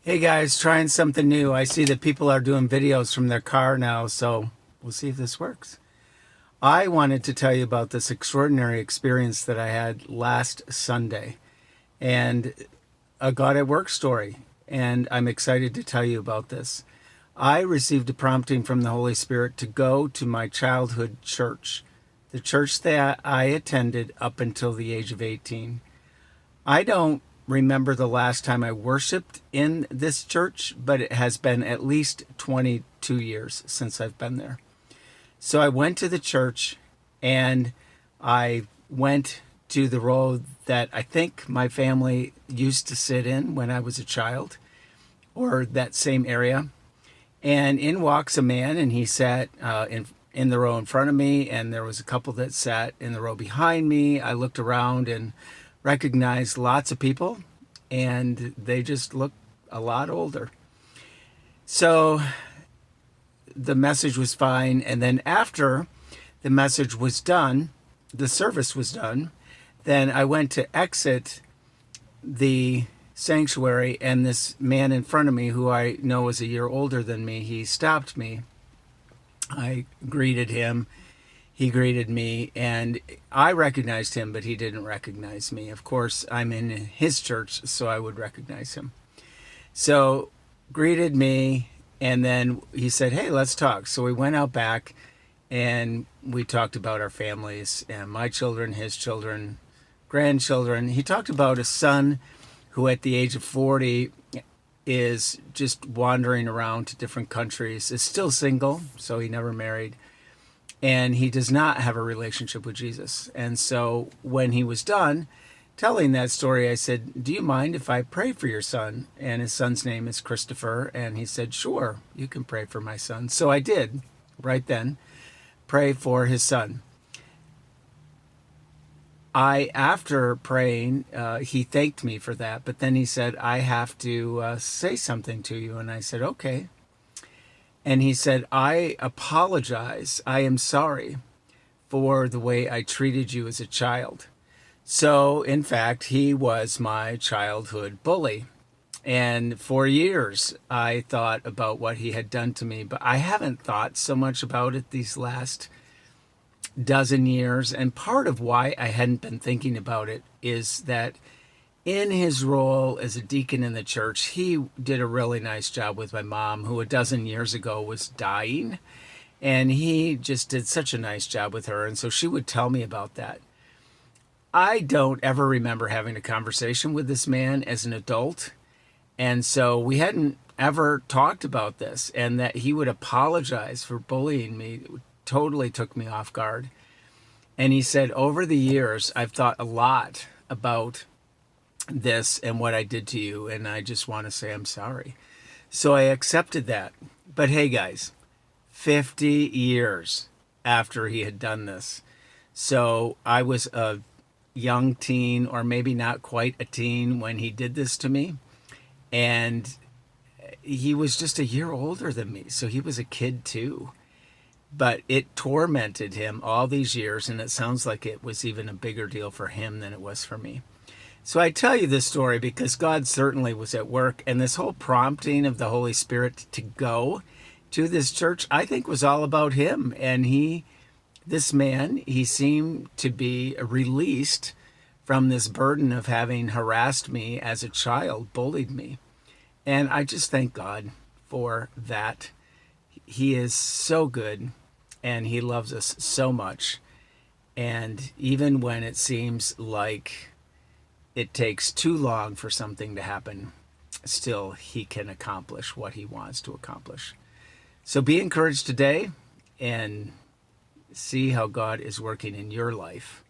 Hey guys, trying something new. I see that people are doing videos from their car now, so we'll see if this works. I wanted to tell you about this extraordinary experience that I had last Sunday and a God at Work story, and I'm excited to tell you about this. I received a prompting from the Holy Spirit to go to my childhood church, the church that I attended up until the age of 18. I don't remember the last time I worshiped in this church, but it has been at least 22 years since I've been there. So I went to the church and I went to the row that I think my family used to sit in when I was a child, or that same area. And in walks a man, and he sat in the row in front of me, and there was a couple that sat in the row behind me. I looked around and recognized lots of people, and they just looked a lot older. So the message was fine, and then after the message was done, the service was done, then I went to exit the sanctuary, and this man in front of me, who I know is a year older than me, he stopped me. I greeted him. He greeted me, and I recognized him, but he didn't recognize me. Of course, I'm in his church, so I would recognize him. So, greeted me, and then he said, "Hey, let's talk." So we went out back, and we talked about our families, and my children, his children, grandchildren. He talked about a son who at the age of 40 is just wandering around to different countries, is still single, so he never married, and he does not have a relationship with Jesus. And so when he was done telling that story, I said, "Do you mind if I pray for your son?" And his son's name is Christopher. And he said, "Sure, you can pray for my son." So I did right then pray for his son. After praying, he thanked me for that, but then he said, "I have to say something to you." And I said, "Okay." And he said, "I apologize. I am sorry for the way I treated you as a child." So, in fact, he was my childhood bully. And for years, I thought about what he had done to me, but I haven't thought so much about it these last dozen years. And part of why I hadn't been thinking about it is that in his role as a deacon in the church, he did a really nice job with my mom, who a dozen years ago was dying. And he just did such a nice job with her. And so she would tell me about that. I don't ever remember having a conversation with this man as an adult. And so we hadn't ever talked about this. And that he would apologize for bullying me totally took me off guard. And he said, "Over the years, I've thought a lot about this and what I did to you, and I just want to say I'm sorry." So I accepted that. But hey, guys, 50 years after he had done this. So I was a young teen, or maybe not quite a teen, when he did this to me. And he was just a year older than me, so he was a kid too. But it tormented him all these years, and it sounds like it was even a bigger deal for him than it was for me. So I tell you this story because God certainly was at work, and this whole prompting of the Holy Spirit to go to this church, I think, was all about him. And this man, he seemed to be released from this burden of having harassed me as a child, bullied me. And I just thank God for that. He is so good, and he loves us so much. And even when it seems like it takes too long for something to happen, still he can accomplish what he wants to accomplish. So be encouraged today and see how God is working in your life